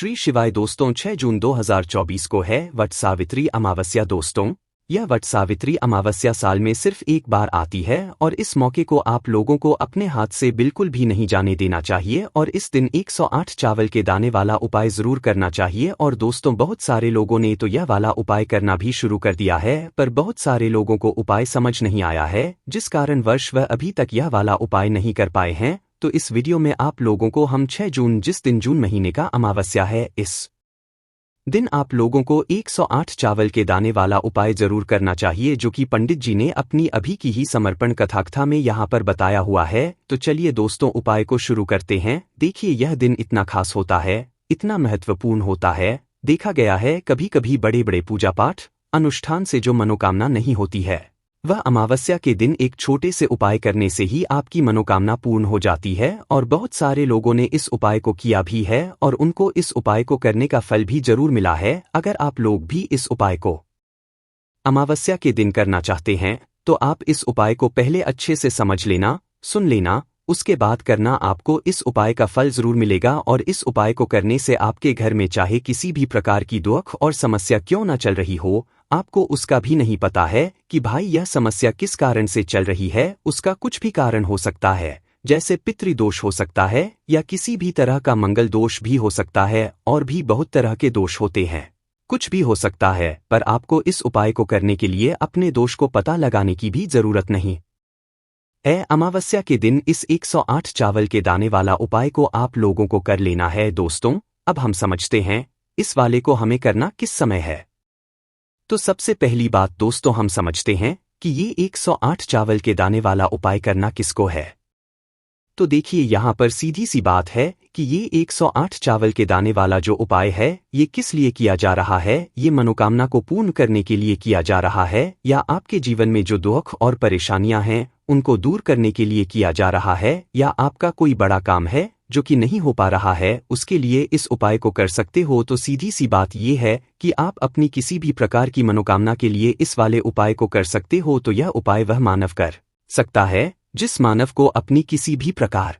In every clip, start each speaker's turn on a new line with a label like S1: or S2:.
S1: श्री शिवाय दोस्तों 6 जून 2024 को है वट सावित्री अमावस्या दोस्तों। यह वट सावित्री अमावस्या साल में सिर्फ एक बार आती है और इस मौके को आप लोगों को अपने हाथ से बिल्कुल भी नहीं जाने देना चाहिए और इस दिन 108 चावल के दाने वाला उपाय जरूर करना चाहिए। और दोस्तों बहुत सारे लोगों ने तो यह वाला उपाय करना भी शुरू कर दिया है, पर बहुत सारे लोगों को उपाय समझ नहीं आया है, जिस कारण वश वह अभी तक यह वाला उपाय नहीं कर पाए हैं। तो इस वीडियो में आप लोगों को हम 6 जून जिस दिन जून महीने का अमावस्या है, इस दिन आप लोगों को 108 चावल के दाने वाला उपाय जरूर करना चाहिए, जो कि पंडित जी ने अपनी अभी की ही समर्पण कथा में यहाँ पर बताया हुआ है। तो चलिए दोस्तों उपाय को शुरू करते हैं। देखिए यह दिन इतना खास होता है, इतना महत्वपूर्ण होता है। देखा गया है कभी कभी बड़े बड़े पूजा पाठ अनुष्ठान से जो मनोकामना नहीं होती है, वह अमावस्या के दिन एक छोटे से उपाय करने से ही आपकी मनोकामना पूर्ण हो जाती है। और बहुत सारे लोगों ने इस उपाय को किया भी है और उनको इस उपाय को करने का फल भी जरूर मिला है। अगर आप लोग भी इस उपाय को अमावस्या के दिन करना चाहते हैं तो आप इस उपाय को पहले अच्छे से समझ लेना, सुन लेना, उसके बाद करना। आपको इस उपाय का फल जरूर मिलेगा और इस उपाय को करने से आपके घर में चाहे किसी भी प्रकार की दुख और समस्या क्यों न चल रही हो, आपको उसका भी नहीं पता है कि भाई यह समस्या किस कारण से चल रही है, उसका कुछ भी कारण हो सकता है, जैसे पितृदोष हो सकता है या किसी भी तरह का मंगल दोष भी हो सकता है, और भी बहुत तरह के दोष होते हैं, कुछ भी हो सकता है। पर आपको इस उपाय को करने के लिए अपने दोष को पता लगाने की भी जरूरत नहीं है। अमावस्या के दिन इस 108 चावल के दाने वाला उपाय को आप लोगों को कर लेना है दोस्तों। अब हम समझते हैं इस वाले को हमें करना किस समय है। तो सबसे पहली बात दोस्तों हम समझते हैं कि ये 108 चावल के दाने वाला उपाय करना किसको है। तो देखिए यहाँ पर सीधी सी बात है कि ये 108 चावल के दाने वाला जो उपाय है, ये किस लिए किया जा रहा है। ये मनोकामना को पूर्ण करने के लिए किया जा रहा है, या आपके जीवन में जो दुख और परेशानियां हैं उनको दूर करने के लिए किया जा रहा है, या आपका कोई बड़ा काम है जो कि नहीं हो पा रहा है, उसके लिए इस उपाय को कर सकते हो। तो सीधी सी बात ये है कि आप अपनी किसी भी प्रकार की मनोकामना के लिए इस वाले उपाय को कर सकते हो। तो यह उपाय वह मानव कर सकता है जिस मानव को अपनी किसी भी प्रकार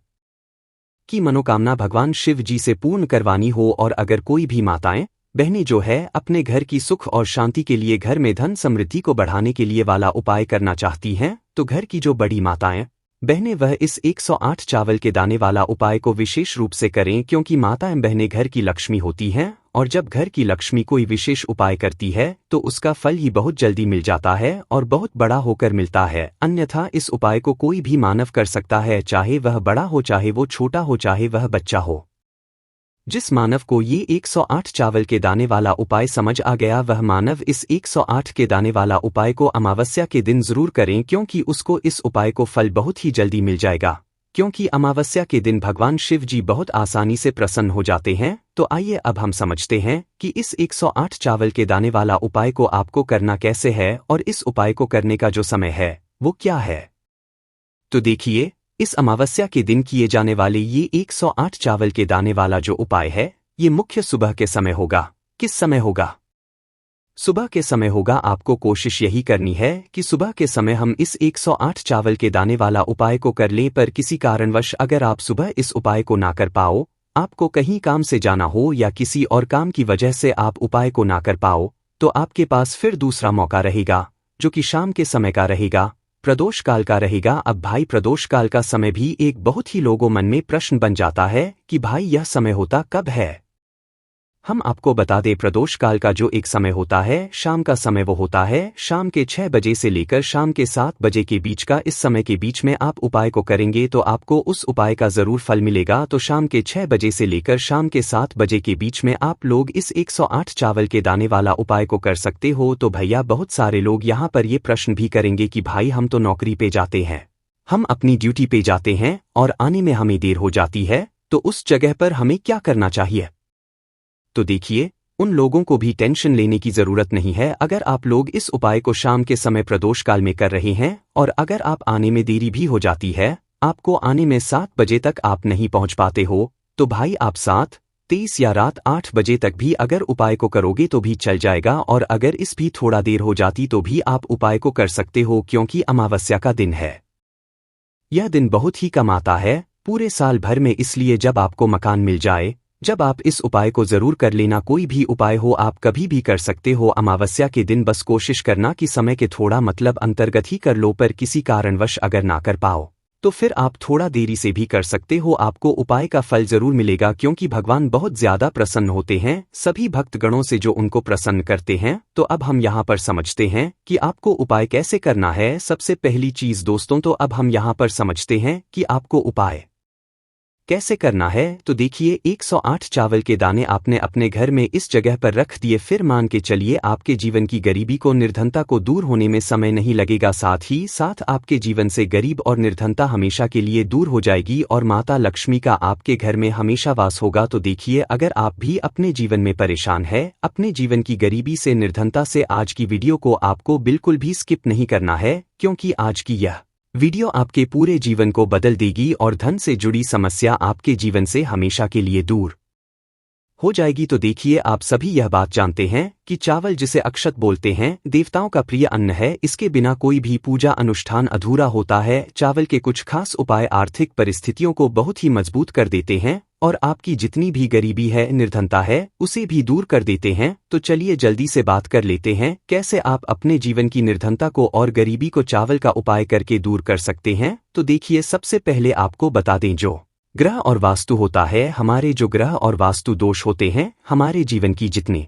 S1: की मनोकामना भगवान शिव जी से पूर्ण करवानी हो। और अगर कोई भी माताएं बहनें जो है अपने घर की सुख और शांति के लिए, घर में धन समृद्धि को बढ़ाने के लिए वाला उपाय करना चाहती हैं, तो घर की जो बड़ी माताएं बहनें वह इस 108 चावल के दाने वाला उपाय को विशेष रूप से करें, क्योंकि माताएं बहनें घर की लक्ष्मी होती हैं और जब घर की लक्ष्मी कोई विशेष उपाय करती है तो उसका फल ही बहुत जल्दी मिल जाता है और बहुत बड़ा होकर मिलता है। अन्यथा इस उपाय को कोई भी मानव कर सकता है, चाहे वह बड़ा हो, चाहे वो छोटा हो, चाहे वह बच्चा हो। जिस मानव को ये 108 चावल के दाने वाला उपाय समझ आ गया, वह मानव इस 108 के दाने वाला उपाय को अमावस्या के दिन जरूर करें, क्योंकि उसको इस उपाय को फल बहुत ही जल्दी मिल जाएगा। क्योंकि अमावस्या के दिन भगवान शिव जी बहुत आसानी से प्रसन्न हो जाते हैं। तो आइए अब हम समझते हैं कि इस 108 चावल के दाने वाला उपाय को आपको करना कैसे है और इस उपाय को करने का जो समय है वो क्या है। तो देखिए इस अमावस्या के दिन किए जाने वाले ये 108 चावल के दाने वाला जो उपाय है, ये मुख्य सुबह के समय होगा। किस समय होगा? सुबह के समय होगा। आपको कोशिश यही करनी है कि सुबह के समय हम इस 108 चावल के दाने वाला उपाय को कर लें। पर किसी कारणवश अगर आप सुबह इस उपाय को ना कर पाओ, आपको कहीं काम से जाना हो या किसी और काम की वजह से आप उपाय को ना कर पाओ, तो आपके पास फिर दूसरा मौका रहेगा, जो कि शाम के समय का रहेगा, प्रदोष काल का रहेगा। अब भाई प्रदोष काल का समय भी एक बहुत ही लोगों मन में प्रश्न बन जाता है कि भाई यह समय होता कब है। हम आपको बता दें प्रदोष काल का जो एक समय होता है शाम का समय, वो होता है शाम के 6 बजे से लेकर शाम के 7 बजे के बीच का। इस समय के बीच में आप उपाय को करेंगे तो आपको उस उपाय का जरूर फल मिलेगा। तो शाम के 6 बजे से लेकर शाम के 7 बजे के बीच में आप लोग इस 108 चावल के दाने वाला उपाय को कर सकते हो। तो भैया बहुत सारे लोग यहाँ पर ये प्रश्न भी करेंगे कि भाई हम तो नौकरी पे जाते हैं, हम अपनी ड्यूटी पे जाते हैं और आने में हमें देर हो जाती है, तो उस जगह पर हमें क्या करना चाहिए। तो देखिए उन लोगों को भी टेंशन लेने की जरूरत नहीं है। अगर आप लोग इस उपाय को शाम के समय प्रदोष काल में कर रहे हैं और अगर आप आने में देरी भी हो जाती है, आपको आने में 7 बजे तक आप नहीं पहुंच पाते हो, तो भाई आप 7:30 या रात 8 बजे तक भी अगर उपाय को करोगे तो भी चल जाएगा। और अगर इस भी थोड़ा देर हो जाती तो भी आप उपाय को कर सकते हो, क्योंकि अमावस्या का दिन है। यह दिन बहुत ही कम आता है पूरे साल भर में, इसलिए जब आपको मकान मिल जाए जब आप इस उपाय को जरूर कर लेना। कोई भी उपाय हो आप कभी भी कर सकते हो अमावस्या के दिन। बस कोशिश करना कि समय के थोड़ा मतलब अंतर्गत ही कर लो, पर किसी कारणवश अगर ना कर पाओ तो फिर आप थोड़ा देरी से भी कर सकते हो। आपको उपाय का फल जरूर मिलेगा, क्योंकि भगवान बहुत ज्यादा प्रसन्न होते हैं सभी भक्तगणों से जो उनको प्रसन्न करते हैं। तो अब हम यहाँ पर समझते हैं कि आपको उपाय कैसे करना है। सबसे पहली चीज दोस्तों, तो अब हम यहाँ पर समझते हैं कि आपको उपाय कैसे करना है। तो देखिए, 108 चावल के दाने आपने अपने घर में इस जगह पर रख दिए। फिर मान के चलिए आपके जीवन की गरीबी को, निर्धनता को दूर होने में समय नहीं लगेगा। साथ ही साथ आपके जीवन से गरीब और निर्धनता हमेशा के लिए दूर हो जाएगी और माता लक्ष्मी का आपके घर में हमेशा वास होगा। तो देखिए, अगर आप भी अपने जीवन में परेशान है, अपने जीवन की गरीबी से, निर्धनता से, आज की वीडियो को आपको बिल्कुल भी स्किप नहीं करना है, क्योंकि आज की यह वीडियो आपके पूरे जीवन को बदल देगी और धन से जुड़ी समस्या आपके जीवन से हमेशा के लिए दूर हो जाएगी। तो देखिए, आप सभी यह बात जानते हैं कि चावल, जिसे अक्षत बोलते हैं, देवताओं का प्रिय अन्न है। इसके बिना कोई भी पूजा अनुष्ठान अधूरा होता है। चावल के कुछ खास उपाय आर्थिक परिस्थितियों को बहुत ही मजबूत कर देते हैं और आपकी जितनी भी गरीबी है, निर्धनता है, उसे भी दूर कर देते हैं। तो चलिए जल्दी से बात कर लेते हैं कैसे आप अपने जीवन की निर्धनता को और गरीबी को चावल का उपाय करके दूर कर सकते हैं। तो देखिए, सबसे पहले आपको बता दें, जो ग्रह और वास्तु होता है, हमारे जो ग्रह और वास्तु दोष होते हैं, हमारे जीवन की जितनी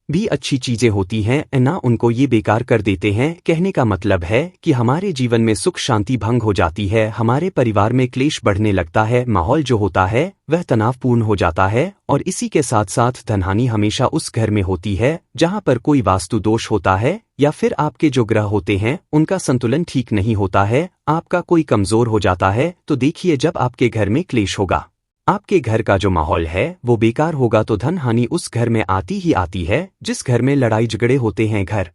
S1: भी अच्छी चीजें होती हैं ना, उनको ये बेकार कर देते हैं। कहने का मतलब है कि हमारे जीवन में सुख शांति भंग हो जाती है, हमारे परिवार में क्लेश बढ़ने लगता है, माहौल जो होता है वह तनावपूर्ण हो जाता है और इसी के साथ साथ धनहानि हमेशा उस घर में होती है जहां पर कोई वास्तु दोष होता है, या फिर आपके जो ग्रह होते हैं उनका संतुलन ठीक नहीं होता है, आपका कोई कमजोर हो जाता है। तो देखिए, जब आपके घर में क्लेश होगा, आपके घर का जो माहौल है वो बेकार होगा, तो धन हानि उस घर में आती ही आती है। जिस घर में लड़ाई झगड़े होते हैं, घर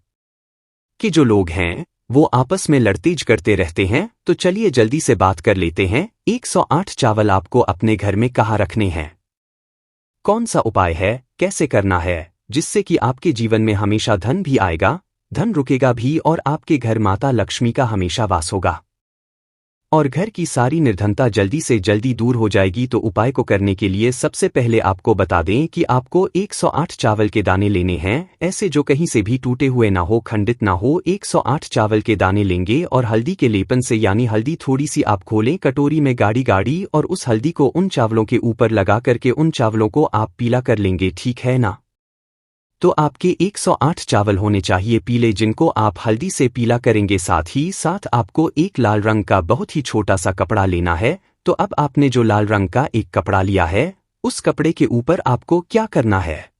S1: के जो लोग हैं वो आपस में लड़ते झगड़ते रहते हैं। तो चलिए जल्दी से बात कर लेते हैं, 108 चावल आपको अपने घर में कहाँ रखने हैं, कौन सा उपाय है, कैसे करना है, जिससे कि आपके जीवन में हमेशा धन भी आएगा, धन रुकेगा भी और आपके घर माता लक्ष्मी का हमेशा वास होगा और घर की सारी निर्धनता जल्दी से जल्दी दूर हो जाएगी। तो उपाय को करने के लिए सबसे पहले आपको बता दें कि आपको 108 चावल के दाने लेने हैं, ऐसे जो कहीं से भी टूटे हुए ना हो, खंडित ना हो। 108 चावल के दाने लेंगे और हल्दी के लेपन से, यानी हल्दी थोड़ी सी आप खोलें कटोरी में गाड़ी गाड़ी और उस हल्दी को उन चावलों के ऊपर लगा करके उन चावलों को आप पीला कर लेंगे, ठीक है ना। तो आपके 108 चावल होने चाहिए पीले, जिनको आप हल्दी से पीला करेंगे। साथ ही साथ आपको एक लाल रंग का बहुत ही छोटा सा कपड़ा लेना है। तो अब आपने जो लाल रंग का एक कपड़ा लिया है, उस कपड़े के ऊपर आपको क्या करना है,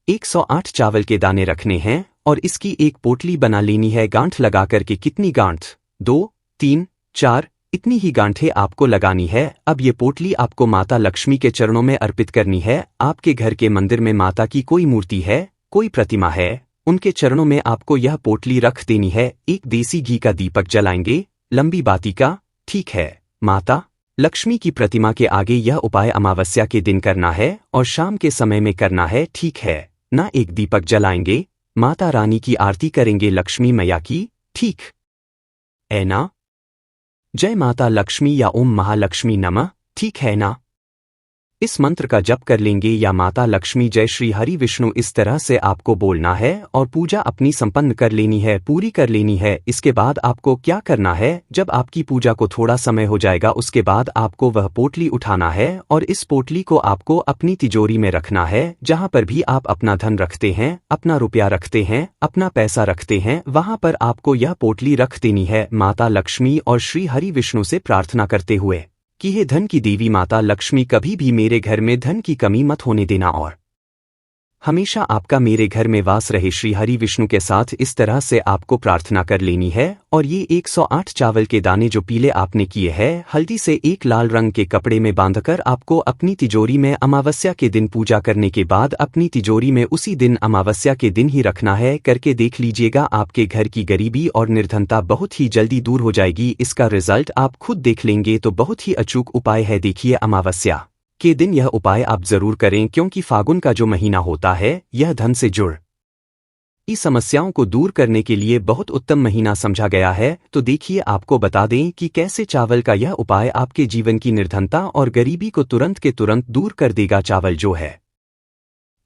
S1: 108 चावल के दाने रखने हैं और इसकी एक पोटली बना लेनी है गांठ लगा करके। कितनी गांठ, 2, 3, 4, इतनी ही गांठें आपको लगानी है। अब ये पोटली आपको माता लक्ष्मी के चरणों में अर्पित करनी है। आपके घर के मंदिर में माता की कोई मूर्ति है, कोई प्रतिमा है, उनके चरणों में आपको यह पोटली रख देनी है। एक देसी घी का दीपक जलाएंगे, लंबी बाती का, ठीक है। माता लक्ष्मी की प्रतिमा के आगे यह उपाय अमावस्या के दिन करना है और शाम के समय में करना है, ठीक है ना। एक दीपक जलाएंगे, माता रानी की आरती करेंगे, लक्ष्मी मैया की, ठीक है ना। जय माता लक्ष्मी या ओम महालक्ष्मी नमः, ठीक है ना। इस मंत्र का जप कर लेंगे, या माता लक्ष्मी जय श्री हरि विष्णु, इस तरह से आपको बोलना है और पूजा अपनी संपन्न कर लेनी है, पूरी कर लेनी है। इसके बाद आपको क्या करना है, जब आपकी पूजा को थोड़ा समय हो जाएगा, उसके बाद आपको वह पोटली उठाना है और इस पोटली को आपको अपनी तिजोरी में रखना है। जहां पर भी आप अपना धन रखते हैं, अपना रुपया रखते हैं, अपना पैसा रखते हैं, वहां पर आपको यह पोटली रख देनी है, माता लक्ष्मी और श्री हरि विष्णु से प्रार्थना करते हुए कि हे धन की देवी माता लक्ष्मी, कभी भी मेरे घर में धन की कमी मत होने देना और हमेशा आपका मेरे घर में वास रहे। श्री हरि विष्णु के साथ इस तरह से आपको प्रार्थना कर लेनी है। और ये 108 चावल के दाने जो पीले आपने किए हैं, हल्दी से एक लाल रंग के कपड़े में बांधकर आपको अपनी तिजोरी में अमावस्या के दिन पूजा करने के बाद अपनी तिजोरी में उसी दिन अमावस्या के दिन ही रखना है। करके देख लीजिएगा, आपके घर की गरीबी और निर्धनता बहुत ही जल्दी दूर हो जाएगी। इसका रिजल्ट आप खुद देख लेंगे। तो बहुत ही अचूक उपाय है। देखिए, अमावस्या के दिन यह उपाय आप जरूर करें, क्योंकि फागुन का जो महीना होता है यह धन से जुड़ इस समस्याओं को दूर करने के लिए बहुत उत्तम महीना समझा गया है। तो देखिए, आपको बता दें कि कैसे चावल का यह उपाय आपके जीवन की निर्धनता और गरीबी को तुरंत के तुरंत दूर कर देगा। चावल जो है,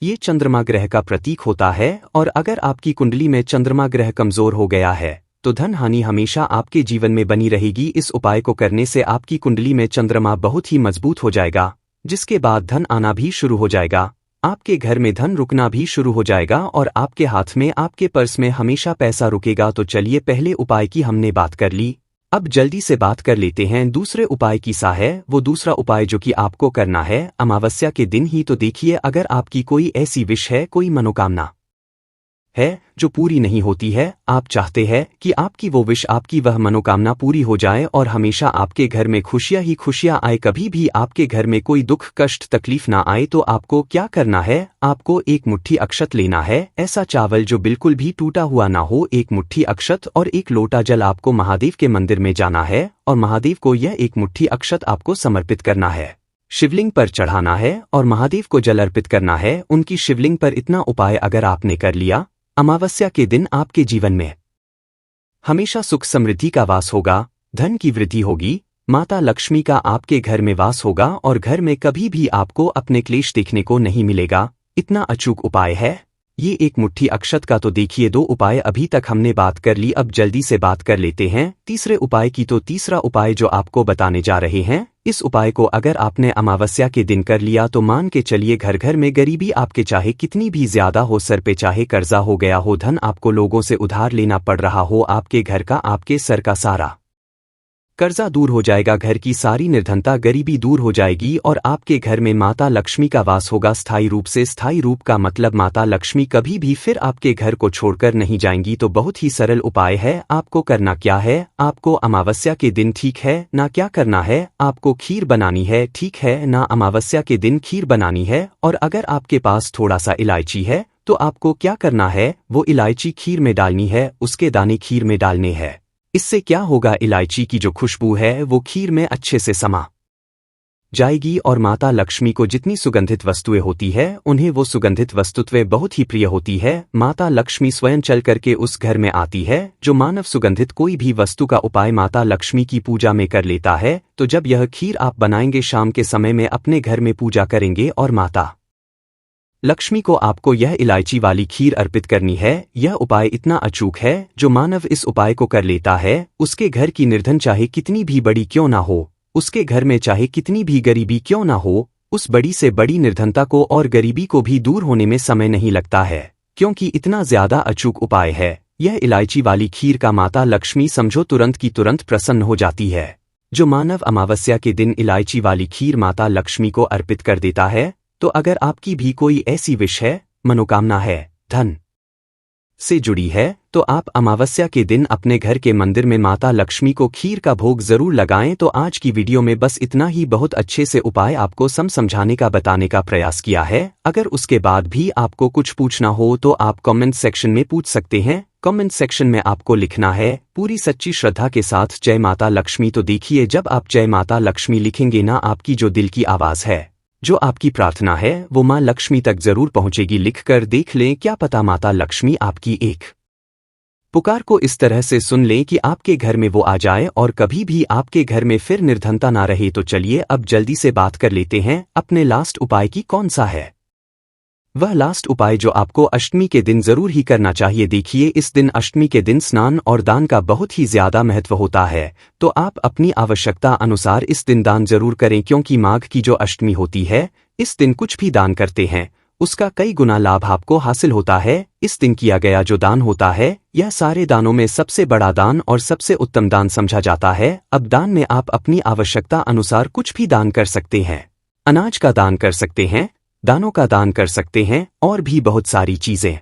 S1: ये चंद्रमा ग्रह का प्रतीक होता है, और अगर आपकी कुंडली में चंद्रमा ग्रह कमजोर हो गया है तो धन हानि हमेशा आपके जीवन में बनी रहेगी। इस उपाय को करने से आपकी कुंडली में चंद्रमा बहुत ही मजबूत हो जाएगा, जिसके बाद धन आना भी शुरू हो जाएगा। आपके घर में धन रुकना भी शुरू हो जाएगा और आपके हाथ में, आपके पर्स में हमेशा पैसा रुकेगा। तो चलिए, पहले उपाय की हमने बात कर ली, अब जल्दी से बात कर लेते हैं दूसरे उपाय की। सा है वो दूसरा उपाय जो कि आपको करना है अमावस्या के दिन ही। तो देखिए, अगर आपकी कोई ऐसी विश है, कोई मनोकामना है जो पूरी नहीं होती है, आप चाहते हैं कि आपकी वो विश, आपकी वह मनोकामना पूरी हो जाए और हमेशा आपके घर में खुशियां ही खुशियां आए, कभी भी आपके घर में कोई दुख कष्ट तकलीफ ना आए, तो आपको क्या करना है? आपको एक मुट्ठी अक्षत लेना है, ऐसा चावल जो बिल्कुल भी टूटा हुआ ना हो। एक मुट्ठी अक्षत और एक लोटा जल आपको महादेव के मंदिर में जाना है और महादेव को यह एक मुट्ठी अक्षत आपको समर्पित करना है, शिवलिंग पर चढ़ाना है और महादेव को जल अर्पित करना है उनकी शिवलिंग पर। इतना उपाय अगर आपने कर लिया, अमावस्या के दिन आपके जीवन में हमेशा सुख समृद्धि का वास होगा, धन की वृद्धि होगी, माता लक्ष्मी का आपके घर में वास होगा और घर में कभी भी आपको अपने क्लेश देखने को नहीं मिलेगा। इतना अचूक उपाय है ये एक मुट्ठी अक्षत का। तो देखिए, दो उपाय अभी तक हमने बात कर ली, अब जल्दी से बात कर लेते हैं तीसरे उपाय की। तो तीसरा उपाय जो आपको बताने जा रहे हैं, इस उपाय को अगर आपने अमावस्या के दिन कर लिया तो मान के चलिए, घर घर में गरीबी आपके चाहे कितनी भी ज्यादा हो, सर पे चाहे कर्जा हो गया हो, धन आपको लोगों से उधार लेना पड़ रहा हो, आपके घर का, आपके सर का सारा कर्जा दूर हो जाएगा, घर की सारी निर्धनता गरीबी दूर हो जाएगी और आपके घर में माता लक्ष्मी का वास होगा स्थायी रूप से। स्थायी रूप का मतलब माता लक्ष्मी कभी भी फिर आपके घर को छोड़कर नहीं जाएंगी। तो बहुत ही सरल उपाय है। आपको करना क्या है? आपको अमावस्या के दिन, ठीक है ना, क्या करना है? आपको खीर बनानी है, ठीक है ना, अमावस्या के दिन खीर बनानी है। और अगर आपके पास थोड़ा सा इलायची है तो आपको क्या करना है? वो इलायची खीर में डालनी है, उसके दाने खीर में डालने हैं। इससे क्या होगा? इलायची की जो खुशबू है वो खीर में अच्छे से समा जाएगी और माता लक्ष्मी को जितनी सुगंधित वस्तुएं होती है, उन्हें वो सुगंधित वस्तुत्वें बहुत ही प्रिय होती है। माता लक्ष्मी स्वयं चल करके उस घर में आती है। जो मानव सुगंधित कोई भी वस्तु का उपाय माता लक्ष्मी की पूजा में कर लेता है, तो जब यह खीर आप बनाएंगे, शाम के समय में अपने घर में पूजा करेंगे और माता लक्ष्मी को आपको यह इलायची वाली खीर अर्पित करनी है। यह उपाय इतना अचूक है, जो मानव इस उपाय को कर लेता है, उसके घर की निर्धन चाहे कितनी भी बड़ी क्यों ना हो, उसके घर में चाहे कितनी भी गरीबी क्यों ना हो, उस बड़ी से बड़ी निर्धनता को और गरीबी को भी दूर होने में समय नहीं लगता है, क्योंकि इतना ज्यादा अचूक उपाय है यह इलायची वाली खीर का। माता लक्ष्मी समझो तुरंत की तुरंत प्रसन्न हो जाती है। जो मानव अमावस्या के दिन इलायची वाली खीर माता लक्ष्मी को अर्पित कर देता है, तो अगर आपकी भी कोई ऐसी विश है, मनोकामना है, धन से जुड़ी है, तो आप अमावस्या के दिन अपने घर के मंदिर में माता लक्ष्मी को खीर का भोग जरूर लगाएं। तो आज की वीडियो में बस इतना ही, बहुत अच्छे से उपाय आपको समझाने का, बताने का प्रयास किया है। अगर उसके बाद भी आपको कुछ पूछना हो तो आप कमेंट सेक्शन में पूछ सकते हैं। कमेंट सेक्शन में आपको लिखना है पूरी सच्ची श्रद्धा के साथ, जय माता लक्ष्मी। तो देखिए, जब आप जय माता लक्ष्मी लिखेंगे ना, आपकी जो दिल की आवाज है, जो आपकी प्रार्थना है, वो मां लक्ष्मी तक जरूर पहुंचेगी। लिखकर देख लें, क्या पता माता लक्ष्मी आपकी एक पुकार को इस तरह से सुन लें कि आपके घर में वो आ जाए और कभी भी आपके घर में फिर निर्धनता ना रहे। तो चलिए, अब जल्दी से बात कर लेते हैं अपने लास्ट उपाय की। कौन सा है वह लास्ट उपाय जो आपको अष्टमी के दिन जरूर ही करना चाहिए? देखिए, इस दिन, अष्टमी के दिन, स्नान और दान का बहुत ही ज्यादा महत्व होता है। तो आप अपनी आवश्यकता अनुसार इस दिन दान जरूर करें, क्योंकि माघ की जो अष्टमी होती है, इस दिन कुछ भी दान करते हैं उसका कई गुना लाभ आपको हासिल होता है। इस दिन किया गया जो दान होता है, यह सारे दानों में सबसे बड़ा दान और सबसे उत्तम दान समझा जाता है। अब दान में आप अपनी आवश्यकता अनुसार कुछ भी दान कर सकते हैं। अनाज का दान कर सकते हैं, दानों का दान कर सकते हैं, और भी बहुत सारी चीजें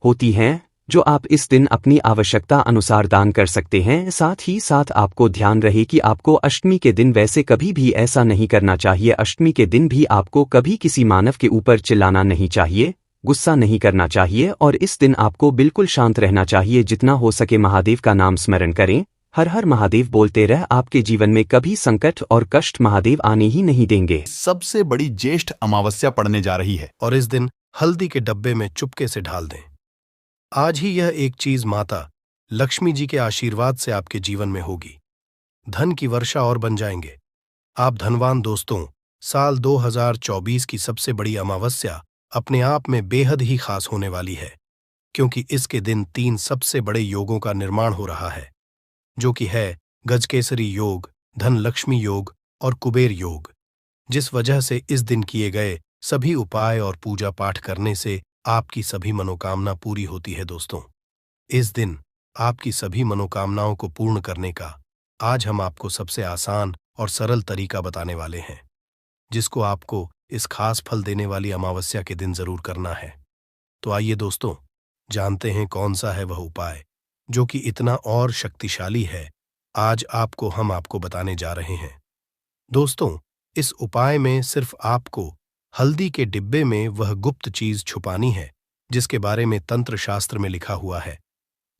S1: होती हैं जो आप इस दिन अपनी आवश्यकता अनुसार दान कर सकते हैं। साथ ही साथ आपको ध्यान रहे कि आपको अष्टमी के दिन वैसे कभी भी ऐसा नहीं करना चाहिए। अष्टमी के दिन भी आपको कभी किसी मानव के ऊपर चिल्लाना नहीं चाहिए, गुस्सा नहीं करना चाहिए, और इस दिन आपको बिल्कुल शांत रहना चाहिए। जितना हो सके महादेव का नाम स्मरण करें, हर हर महादेव बोलते रह। आपके जीवन में कभी संकट और कष्ट महादेव आने ही नहीं देंगे।
S2: सबसे बड़ी ज्येष्ठ अमावस्या पड़ने जा रही है और इस दिन हल्दी के डब्बे में चुपके से ढाल दें। आज ही यह एक चीज माता लक्ष्मी जी के आशीर्वाद से आपके जीवन में होगी। धन की वर्षा और बन जाएंगे। आप धनवान दोस्तों। साल 2024 की सबसे बड़ी अमावस्या अपने आप में बेहद ही खास होने वाली है, क्योंकि इसके दिन 3 सबसे बड़े योगों का निर्माण हो रहा है, जो कि है गजकेसरी योग, धन लक्ष्मी योग और कुबेर योग। जिस वजह से इस दिन किए गए सभी उपाय और पूजा पाठ करने से आपकी सभी मनोकामना पूरी होती है दोस्तों। इस दिन आपकी सभी मनोकामनाओं को पूर्ण करने का आज हम आपको सबसे आसान और सरल तरीका बताने वाले हैं, जिसको आपको इस खास फल देने वाली अमावस्या के दिन जरूर करना है। तो आइए दोस्तों, जानते हैं कौन सा है वह उपाय जो कि इतना और शक्तिशाली है। आज हम आपको बताने जा रहे हैं। दोस्तों, इस उपाय में सिर्फ आपको हल्दी के डिब्बे में वह गुप्त चीज छुपानी है जिसके बारे में तंत्र शास्त्र में लिखा हुआ है।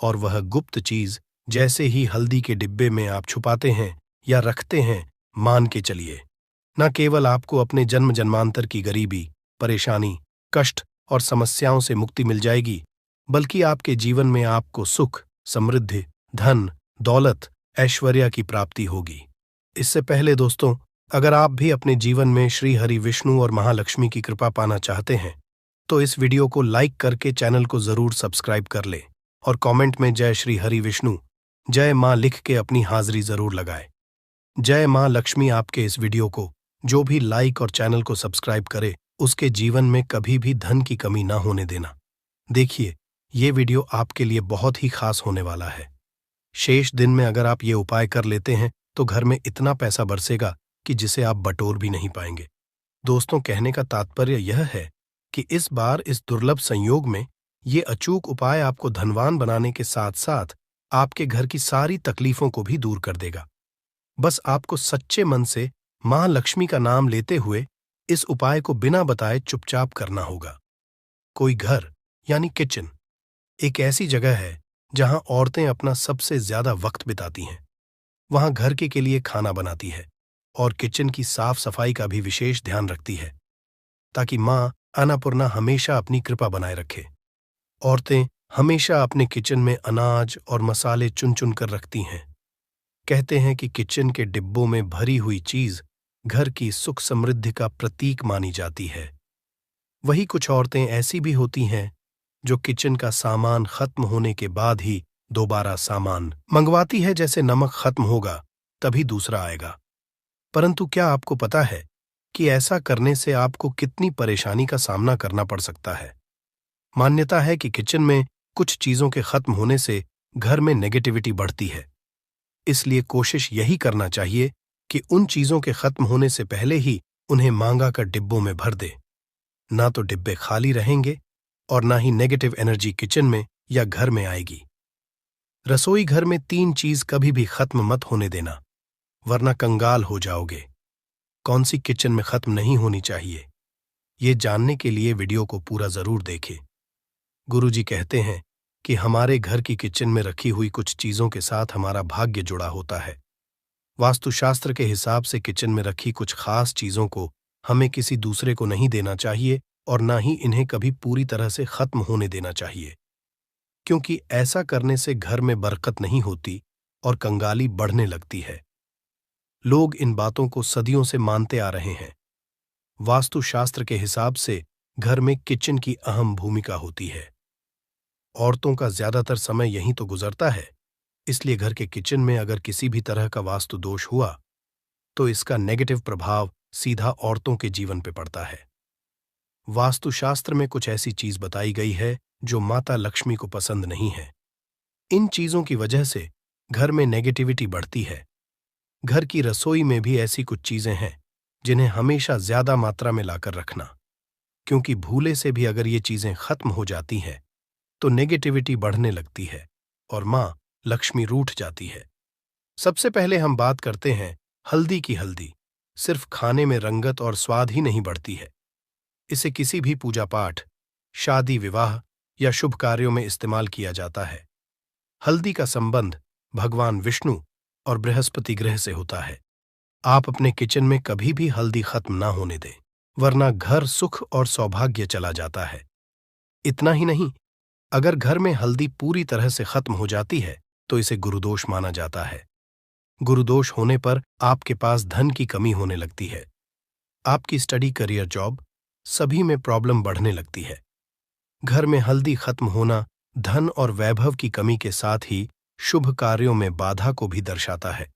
S2: और वह गुप्त चीज जैसे ही हल्दी के डिब्बे में आप छुपाते हैं या रखते हैं, मान के चलिए, न केवल आपको अपने जन्म जन्मांतर की गरीबी, परेशानी, कष्ट और समस्याओं से मुक्ति मिल जाएगी, बल्कि आपके जीवन में आपको सुख, समृद्धि, धन, दौलत, ऐश्वर्य की प्राप्ति होगी। इससे पहले दोस्तों, अगर आप भी अपने जीवन में श्री हरि विष्णु और महालक्ष्मी की कृपा पाना चाहते हैं, तो इस वीडियो को लाइक करके चैनल को जरूर सब्सक्राइब कर लें और कमेंट में जय श्री हरि विष्णु, जय मां लिख के अपनी हाजिरी जरूर लगाएं। जय मां लक्ष्मी आपके इस वीडियो को जो भी लाइक और चैनल को सब्सक्राइब करे, उसके जीवन में कभी भी धन की कमी ना होने देना। देखिए, ये वीडियो आपके लिए बहुत ही खास होने वाला है। शेष दिन में अगर आप ये उपाय कर लेते हैं तो घर में इतना पैसा बरसेगा कि जिसे आप बटोर भी नहीं पाएंगे। दोस्तों, कहने का तात्पर्य यह है कि इस बार इस दुर्लभ संयोग में ये अचूक उपाय आपको धनवान बनाने के साथ साथ आपके घर की सारी तकलीफों को भी दूर कर देगा। बस आपको सच्चे मन से मां लक्ष्मी का नाम लेते हुए इस उपाय को बिना बताए चुपचाप करना होगा। कोई घर यानी किचन एक ऐसी जगह है जहां औरतें अपना सबसे ज्यादा वक्त बिताती हैं। वहां घर के लिए खाना बनाती है और किचन की साफ सफाई का भी विशेष ध्यान रखती है, ताकि मां अन्नपूर्णा हमेशा अपनी कृपा बनाए रखे। औरतें हमेशा अपने किचन में अनाज और मसाले चुन चुन कर रखती हैं। कहते हैं कि किचन के डिब्बों में भरी हुई चीज घर की सुख समृद्धि का प्रतीक मानी जाती है। वही कुछ औरतें ऐसी भी होती हैं जो किचन का सामान खत्म होने के बाद ही दोबारा सामान मंगवाती है, जैसे नमक खत्म होगा तभी दूसरा आएगा। परंतु क्या आपको पता है कि ऐसा करने से आपको कितनी परेशानी का सामना करना पड़ सकता है? मान्यता है कि किचन में कुछ चीजों के खत्म होने से घर में नेगेटिविटी बढ़ती है। इसलिए कोशिश यही करना चाहिए कि उन चीजों के खत्म होने से पहले ही उन्हें मांगा कर डिब्बों में भर दे। ना तो डिब्बे खाली रहेंगे और ना ही नेगेटिव एनर्जी किचन में या घर में आएगी। रसोई घर में 3 चीज कभी भी खत्म मत होने देना, वरना कंगाल हो जाओगे। कौन सी किचन में खत्म नहीं होनी चाहिए, ये जानने के लिए वीडियो को पूरा जरूर देखें। गुरुजी कहते हैं कि हमारे घर की किचन में रखी हुई कुछ चीजों के साथ हमारा भाग्य जुड़ा होता है। वास्तुशास्त्र के हिसाब से किचन में रखी कुछ खास चीजों को हमें किसी दूसरे को नहीं देना चाहिए और ना ही इन्हें कभी पूरी तरह से खत्म होने देना चाहिए, क्योंकि ऐसा करने से घर में बरकत नहीं होती और कंगाली बढ़ने लगती है। लोग इन बातों को सदियों से मानते आ रहे हैं। वास्तुशास्त्र के हिसाब से घर में किचन की अहम भूमिका होती है। औरतों का ज्यादातर समय यहीं तो गुजरता है, इसलिए घर के किचन में अगर किसी भी तरह का वास्तु दोष हुआ तो इसका नेगेटिव प्रभाव सीधा औरतों के जीवन पर पड़ता है। वास्तुशास्त्र में कुछ ऐसी चीज बताई गई है जो माता लक्ष्मी को पसंद नहीं है। इन चीजों की वजह से घर में नेगेटिविटी बढ़ती है। घर की रसोई में भी ऐसी कुछ चीजें हैं जिन्हें हमेशा ज्यादा मात्रा में लाकर रखना, क्योंकि भूले से भी अगर ये चीजें खत्म हो जाती हैं तो नेगेटिविटी बढ़ने लगती है और मां लक्ष्मी रूठ जाती है। सबसे पहले हम बात करते हैं हल्दी की। हल्दी सिर्फ खाने में रंगत और स्वाद ही नहीं बढ़ती है, इसे किसी भी पूजा पाठ, शादी विवाह या शुभ कार्यों में इस्तेमाल किया जाता है। हल्दी का संबंध भगवान विष्णु और बृहस्पति ग्रह से होता है। आप अपने किचन में कभी भी हल्दी खत्म ना होने दें, वरना घर सुख और सौभाग्य चला जाता है। इतना ही नहीं, अगर घर में हल्दी पूरी तरह से खत्म हो जाती है तो इसे गुरुदोष माना जाता है। गुरुदोष होने पर आपके पास धन की कमी होने लगती है। आपकी स्टडी, करियर, जॉब सभी में प्रॉब्लम बढ़ने लगती है। घर में हल्दी खत्म होना धन और वैभव की कमी के साथ ही शुभ कार्यों में बाधा को भी दर्शाता है।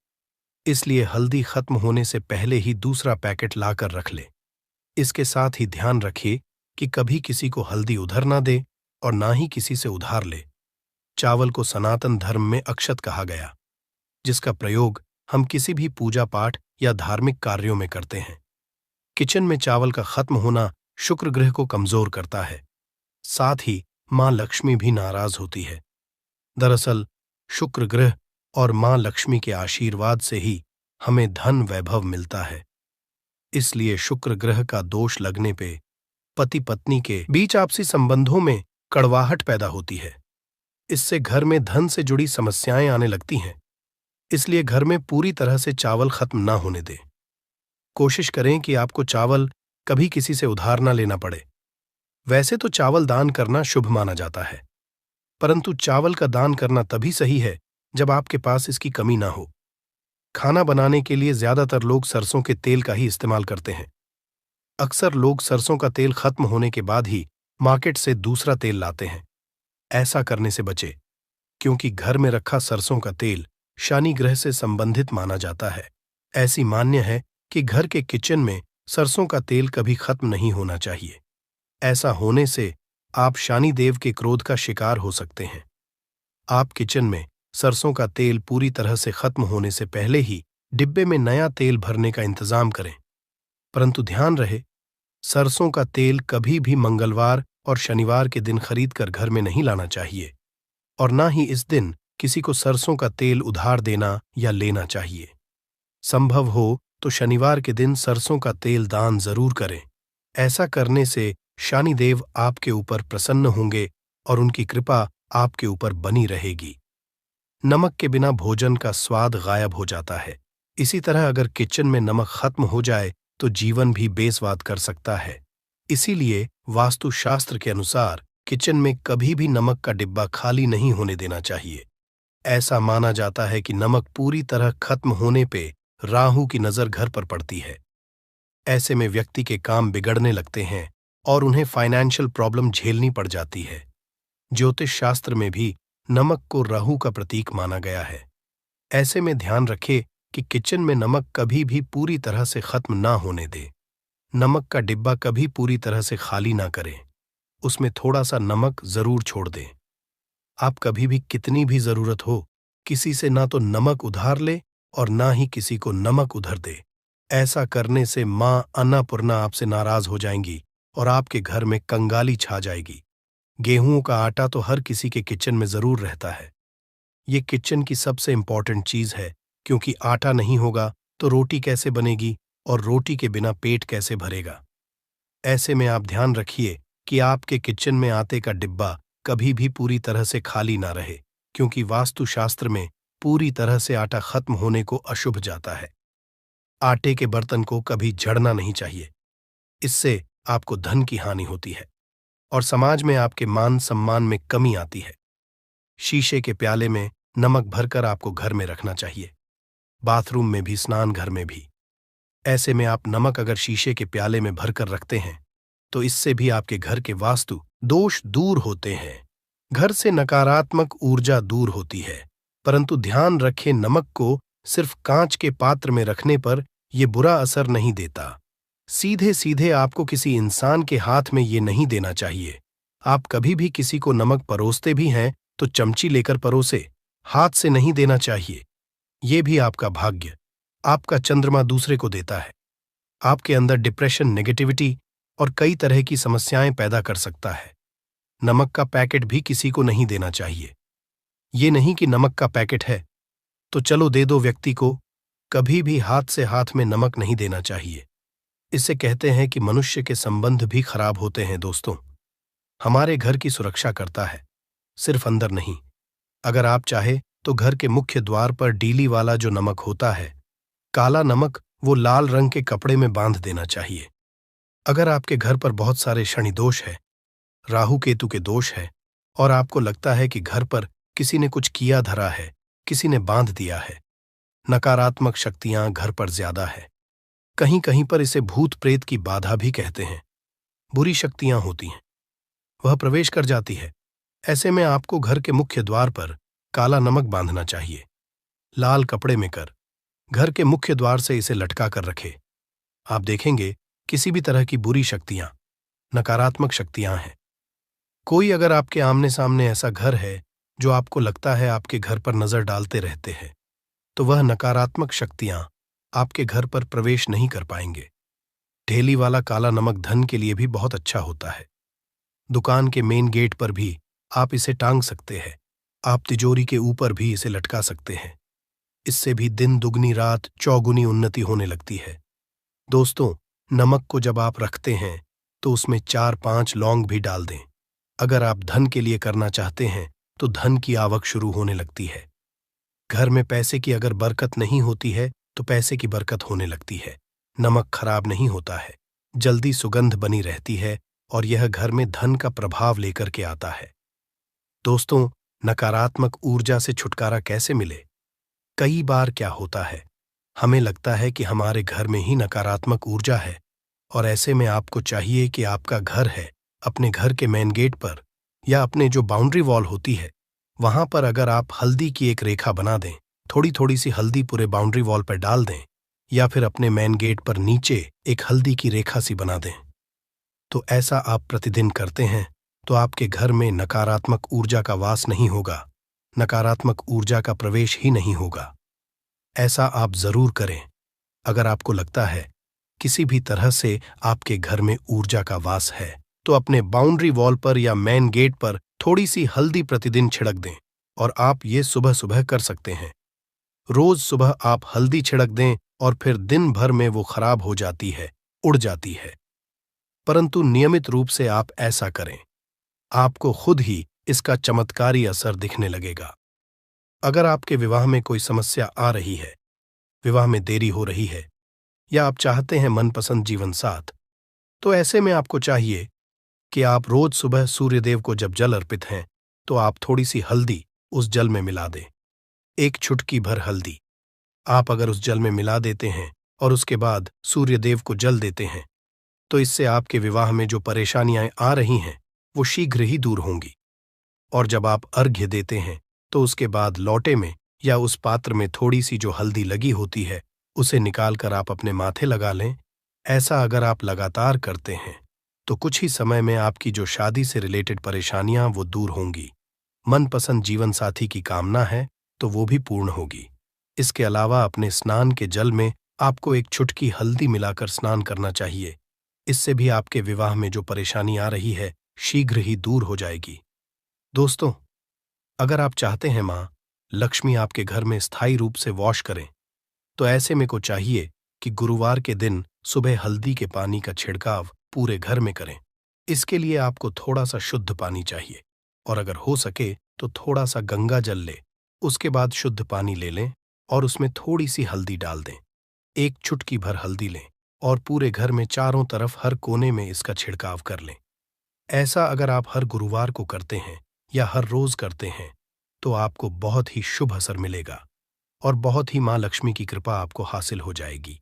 S2: इसलिए हल्दी खत्म होने से पहले ही दूसरा पैकेट लाकर रख ले। इसके साथ ही ध्यान रखिए कि कभी किसी को हल्दी उधार ना दे और ना ही किसी से उधार ले। चावल को सनातन धर्म में अक्षत कहा गया, जिसका प्रयोग हम किसी भी पूजा पाठ या धार्मिक कार्यों में करते हैं। किचन में चावल का खत्म होना शुक्र ग्रह को कमजोर करता है। साथ ही मां लक्ष्मी भी नाराज होती है। दरअसल शुक्र ग्रह और मां लक्ष्मी के आशीर्वाद से ही हमें धन वैभव मिलता है। इसलिए शुक्र ग्रह का दोष लगने पे पति पत्नी के बीच आपसी संबंधों में कड़वाहट पैदा होती है। इससे घर में धन से जुड़ी समस्याएं आने लगती हैं। इसलिए घर में पूरी तरह से चावल खत्म ना होने दें। कोशिश करें कि आपको चावल कभी किसी से उधार ना लेना पड़े। वैसे तो चावल दान करना शुभ माना जाता है, परंतु चावल का दान करना तभी सही है जब आपके पास इसकी कमी ना हो। खाना बनाने के लिए ज्यादातर लोग सरसों के तेल का ही इस्तेमाल करते हैं। अक्सर लोग सरसों का तेल खत्म होने के बाद ही मार्केट से दूसरा तेल लाते हैं। ऐसा करने से बचे, क्योंकि घर में रखा सरसों का तेल शनि ग्रह से संबंधित माना जाता है। ऐसी मान्य है कि घर के किचन में सरसों का तेल कभी खत्म नहीं होना चाहिए। ऐसा होने से आप शनि देव के क्रोध का शिकार हो सकते हैं। आप किचन में सरसों का तेल पूरी तरह से खत्म होने से पहले ही डिब्बे में नया तेल भरने का इंतजाम करें। परंतु ध्यान रहे, सरसों का तेल कभी भी मंगलवार और शनिवार के दिन खरीदकर घर में नहीं लाना चाहिए और ना ही इस दिन किसी को सरसों का तेल उधार देना या लेना चाहिए। संभव हो तो शनिवार के दिन सरसों का तेल दान जरूर करें। ऐसा करने से शनिदेव आपके ऊपर प्रसन्न होंगे और उनकी कृपा आपके ऊपर बनी रहेगी। नमक के बिना भोजन का स्वाद गायब हो जाता है। इसी तरह अगर किचन में नमक खत्म हो जाए तो जीवन भी बेस्वाद कर सकता है। इसीलिए वास्तुशास्त्र के अनुसार किचन में कभी भी नमक का डिब्बा खाली नहीं होने देना चाहिए। ऐसा माना जाता है कि नमक पूरी तरह खत्म होने पे राहु की नजर घर पर पड़ती है। ऐसे में व्यक्ति के काम बिगड़ने लगते हैं और उन्हें फाइनेंशियल प्रॉब्लम झेलनी पड़ जाती है। ज्योतिष शास्त्र में भी नमक को राहु का प्रतीक माना गया है। ऐसे में ध्यान रखें कि किचन में नमक कभी भी पूरी तरह से खत्म ना होने दे। नमक का डिब्बा कभी पूरी तरह से खाली ना करें, उसमें थोड़ा सा नमक जरूर छोड़ दें। आप कभी भी कितनी भी जरूरत हो किसी से ना तो नमक उधार ले और ना ही किसी को नमक उधार दे। ऐसा करने से मां अन्नपूर्णा आपसे नाराज हो जाएंगी और आपके घर में कंगाली छा जाएगी। गेहूं का आटा तो हर किसी के किचन में जरूर रहता है। ये किचन की सबसे इंपॉर्टेंट चीज है, क्योंकि आटा नहीं होगा तो रोटी कैसे बनेगी और रोटी के बिना पेट कैसे भरेगा। ऐसे में आप ध्यान रखिए कि आपके किचन में आटे का डिब्बा कभी भी पूरी तरह से खाली ना रहे, क्योंकि वास्तुशास्त्र में पूरी तरह से आटा खत्म होने को अशुभ जाता है। आटे के बर्तन को कभी जड़ना नहीं चाहिए, इससे आपको धन की हानि होती है और समाज में आपके मान सम्मान में कमी आती है। शीशे के प्याले में नमक भरकर आपको घर में रखना चाहिए, बाथरूम में भी, स्नान घर में भी। ऐसे में आप नमक अगर शीशे के प्याले में भरकर रखते हैं तो इससे भी आपके घर के वास्तु दोष दूर होते हैं। घर से नकारात्मक ऊर्जा दूर होती है। परंतु ध्यान रखें, नमक को सिर्फ कांच के पात्र में रखने पर यह बुरा असर नहीं देता। सीधे सीधे आपको किसी इंसान के हाथ में ये नहीं देना चाहिए। आप कभी भी किसी को नमक परोसते भी हैं तो चमची लेकर परोसे, हाथ से नहीं देना चाहिए। ये भी आपका भाग्य, आपका चंद्रमा दूसरे को देता है। आपके अंदर डिप्रेशन, नेगेटिविटी और कई तरह की समस्याएं पैदा कर सकता है। नमक का पैकेट भी किसी को नहीं देना चाहिए। ये नहीं कि नमक का पैकेट है तो चलो दे दो व्यक्ति को। कभी भी हाथ से हाथ में नमक नहीं देना चाहिए। इससे कहते हैं कि मनुष्य के संबंध भी खराब होते हैं। दोस्तों, हमारे घर की सुरक्षा करता है, सिर्फ अंदर नहीं। अगर आप चाहे तो घर के मुख्य द्वार पर डीली वाला जो नमक होता है, काला नमक, वो लाल रंग के कपड़े में बांध देना चाहिए। अगर आपके घर पर बहुत सारे शनि दोष है, राहु केतु के दोष है और आपको लगता है कि घर पर किसी ने कुछ किया धरा है, किसी ने बांध दिया है। नकारात्मक शक्तियां घर पर ज्यादा है। कहीं कहीं पर इसे भूत प्रेत की बाधा भी कहते हैं। बुरी शक्तियां होती हैं, वह प्रवेश कर जाती है। ऐसे में आपको घर के मुख्य द्वार पर काला नमक बांधना चाहिए, लाल कपड़े में कर घर के मुख्य द्वार से इसे लटका कर रखे। आप देखेंगे किसी भी तरह की बुरी शक्तियां, नकारात्मक शक्तियां हैं। कोई अगर आपके आमने सामने ऐसा घर है जो आपको लगता है आपके घर पर नजर डालते रहते हैं, तो वह नकारात्मक शक्तियां आपके घर पर प्रवेश नहीं कर पाएंगे। ढेली वाला काला नमक धन के लिए भी बहुत अच्छा होता है। दुकान के मेन गेट पर भी आप इसे टांग सकते हैं। आप तिजोरी के ऊपर भी इसे लटका सकते हैं। इससे भी दिन दुगनी रात चौगुनी उन्नति होने लगती है। दोस्तों, नमक को जब आप रखते हैं तो उसमें 4-5 लौंग भी डाल दें। अगर आप धन के लिए करना चाहते हैं तो धन की आवक शुरू होने लगती है। घर में पैसे की अगर बरकत नहीं होती है तो पैसे की बरकत होने लगती है। नमक खराब नहीं होता है, जल्दी सुगंध बनी रहती है और यह घर में धन का प्रभाव लेकर के आता है। दोस्तों, नकारात्मक ऊर्जा से छुटकारा कैसे मिले? कई बार क्या होता है, हमें लगता है कि हमारे घर में ही नकारात्मक ऊर्जा है, और ऐसे में आपको चाहिए कि आपका घर है, अपने घर के मेन गेट पर या अपने जो बाउंड्री वॉल होती है वहां पर अगर आप हल्दी की एक रेखा बना दें, थोड़ी थोड़ी सी हल्दी पूरे बाउंड्री वॉल पर डाल दें, या फिर अपने मेन गेट पर नीचे एक हल्दी की रेखा सी बना दें, तो ऐसा आप प्रतिदिन करते हैं तो आपके घर में नकारात्मक ऊर्जा का वास नहीं होगा, नकारात्मक ऊर्जा का प्रवेश ही नहीं होगा। ऐसा आप जरूर करें। अगर आपको लगता है किसी भी तरह से आपके घर में ऊर्जा का वास है तो अपने बाउंड्री वॉल पर या मेन गेट पर थोड़ी सी हल्दी प्रतिदिन छिड़क दें, और आप ये सुबह सुबह कर सकते हैं। रोज सुबह आप हल्दी छिड़क दें और फिर दिन भर में वो खराब हो जाती है, उड़ जाती है। परंतु नियमित रूप से आप ऐसा करें, आपको खुद ही इसका चमत्कारी असर दिखने लगेगा। अगर आपके विवाह में कोई समस्या आ रही है, विवाह में देरी हो रही है, या आप चाहते हैं मनपसंद जीवन साथ, तो ऐसे में आपको चाहिए कि आप रोज सुबह सूर्यदेव को जब जल अर्पित हैं तो आप थोड़ी सी हल्दी उस जल में मिला दें। एक चुटकी भर हल्दी आप अगर उस जल में मिला देते हैं और उसके बाद सूर्यदेव को जल देते हैं, तो इससे आपके विवाह में जो परेशानियां आ रही हैं वो शीघ्र ही दूर होंगी। और जब आप अर्घ्य देते हैं तो उसके बाद लौटे में या उस पात्र में थोड़ी सी जो हल्दी लगी होती है उसे निकालकर आप अपने माथे लगा लें। ऐसा अगर आप लगातार करते हैं तो कुछ ही समय में आपकी जो शादी से रिलेटेड परेशानियां वो दूर होंगी। मनपसंद जीवन साथी की कामना है तो वो भी पूर्ण होगी। इसके अलावा अपने स्नान के जल में आपको एक चुटकी हल्दी मिलाकर स्नान करना चाहिए। इससे भी आपके विवाह में जो परेशानी आ रही है शीघ्र ही दूर हो जाएगी। दोस्तों, अगर आप चाहते हैं मां लक्ष्मी आपके घर में स्थायी रूप से वॉश करें, तो ऐसे में को चाहिए कि गुरुवार के दिन सुबह हल्दी के पानी का छिड़काव पूरे घर में करें। इसके लिए आपको थोड़ा सा शुद्ध पानी चाहिए, और अगर हो सके तो थोड़ा सा गंगा जल ले, उसके बाद शुद्ध पानी ले लें और उसमें थोड़ी सी हल्दी डाल दें। एक चुटकी भर हल्दी लें और पूरे घर में चारों तरफ हर कोने में इसका छिड़काव कर लें। ऐसा अगर आप हर गुरुवार को करते हैं या हर रोज करते हैं तो आपको बहुत ही शुभ असर मिलेगा और बहुत ही मां लक्ष्मी की कृपा आपको हासिल हो जाएगी।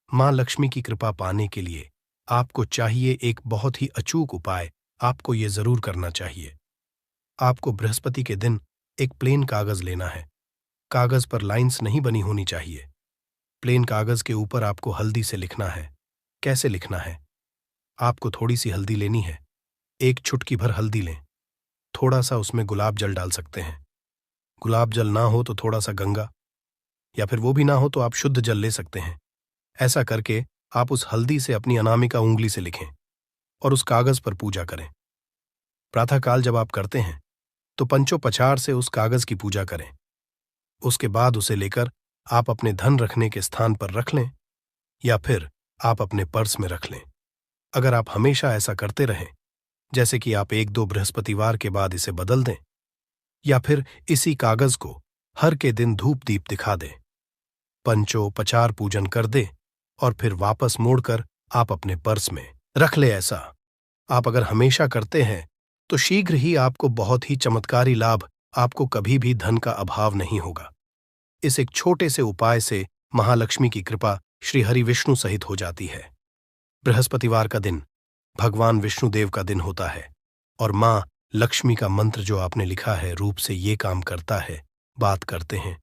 S2: मां लक्ष्मी की कृपा पाने के लिए आपको चाहिए एक बहुत ही अचूक उपाय आपको ये जरूर करना चाहिए। आपको बृहस्पति के दिन एक प्लेन कागज लेना है। कागज पर लाइंस नहीं बनी होनी चाहिए। प्लेन कागज के ऊपर आपको हल्दी से लिखना है। कैसे लिखना है? आपको थोड़ी सी हल्दी लेनी है, एक चुटकी भर हल्दी लें, थोड़ा सा उसमें गुलाब जल डाल सकते हैं। गुलाब जल ना हो तो थोड़ा सा गंगा, या फिर वो भी ना हो तो आप शुद्ध जल ले सकते हैं। ऐसा करके आप उस हल्दी से अपनी अनामिका उंगली से लिखें और उस कागज पर पूजा करें। प्रातःकाल जब आप करते हैं तो पंचोपचार से उस कागज की पूजा करें। उसके बाद उसे लेकर आप अपने धन रखने के स्थान पर रख लें, या फिर आप अपने पर्स में रख लें। अगर आप हमेशा ऐसा करते रहें, जैसे कि आप 1-2 बृहस्पतिवार के बाद इसे बदल दें, या फिर इसी कागज को हर के दिन धूप दीप दिखा दें, पंचोपचार पूजन कर दें और फिर वापस मोड़कर आप अपने पर्स में रख ले। ऐसा आप अगर हमेशा करते हैं तो शीघ्र ही आपको बहुत ही चमत्कारी लाभ, आपको कभी भी धन का अभाव नहीं होगा। इस एक छोटे से उपाय से महालक्ष्मी की कृपा श्री हरि विष्णु सहित हो जाती है। बृहस्पतिवार का दिन भगवान विष्णुदेव का दिन होता है और मां लक्ष्मी का मंत्र जो आपने लिखा है रूप से ये काम करता है। बात करते हैं,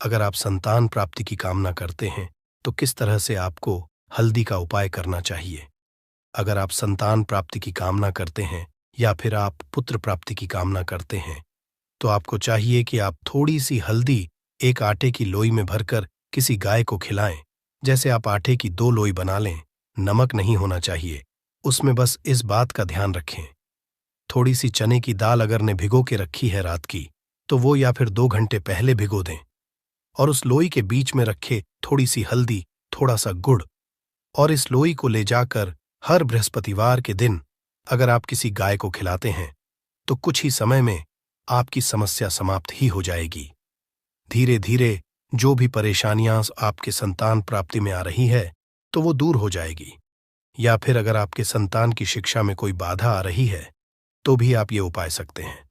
S2: अगर आप संतान प्राप्ति की कामना करते हैं तो किस तरह से आपको हल्दी का उपाय करना चाहिए। अगर आप संतान प्राप्ति की कामना करते हैं या फिर आप पुत्र प्राप्ति की कामना करते हैं तो आपको चाहिए कि आप थोड़ी सी हल्दी एक आटे की लोई में भरकर किसी गाय को खिलाएं। जैसे आप आटे की 2 लोई बना लें, नमक नहीं होना चाहिए, उसमें बस इस बात का ध्यान रखें। थोड़ी सी चने की दाल अगर ने भिगो के रखी है रात की तो वो या फिर 2 घंटे पहले भिगो दें और उस लोई के बीच में रखे थोड़ी सी हल्दी, थोड़ा सा गुड़ और इस लोई को ले जाकर हर बृहस्पतिवार के दिन अगर आप किसी गाय को खिलाते हैं तो कुछ ही समय में आपकी समस्या समाप्त ही हो जाएगी। धीरे धीरे जो भी परेशानियां आपके संतान प्राप्ति में आ रही है तो वो दूर हो जाएगी। या फिर अगर आपके संतान की शिक्षा में कोई बाधा आ रही है तो भी आप ये उपाय सकते हैं।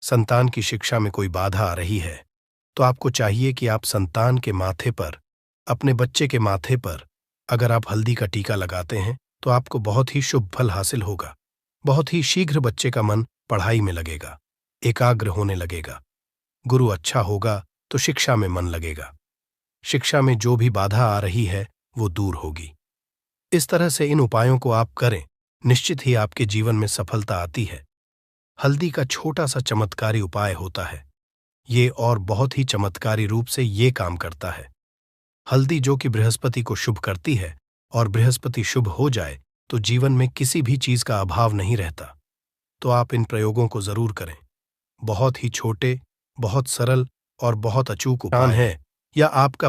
S2: संतान की शिक्षा में कोई बाधा आ रही है तो आपको चाहिए कि आप संतान के माथे पर, अपने बच्चे के माथे पर अगर आप हल्दी का टीका लगाते हैं तो आपको बहुत ही शुभ फल हासिल होगा। बहुत ही शीघ्र बच्चे का मन पढ़ाई में लगेगा, एकाग्र होने लगेगा। गुरु अच्छा होगा तो शिक्षा में मन लगेगा। शिक्षा में जो भी बाधा आ रही है वो दूर होगी। इस तरह से इन उपायों को आप करें, निश्चित ही आपके जीवन में सफलता आती है। हल्दी का छोटा सा चमत्कारी उपाय होता है ये और बहुत ही चमत्कारी रूप से ये काम करता है। हल्दी जो कि बृहस्पति को शुभ करती है और बृहस्पति शुभ हो जाए तो जीवन में किसी भी चीज का अभाव नहीं रहता। तो आप इन प्रयोगों को जरूर करें। बहुत ही छोटे, बहुत सरल और बहुत अचूक उपाय है या आपका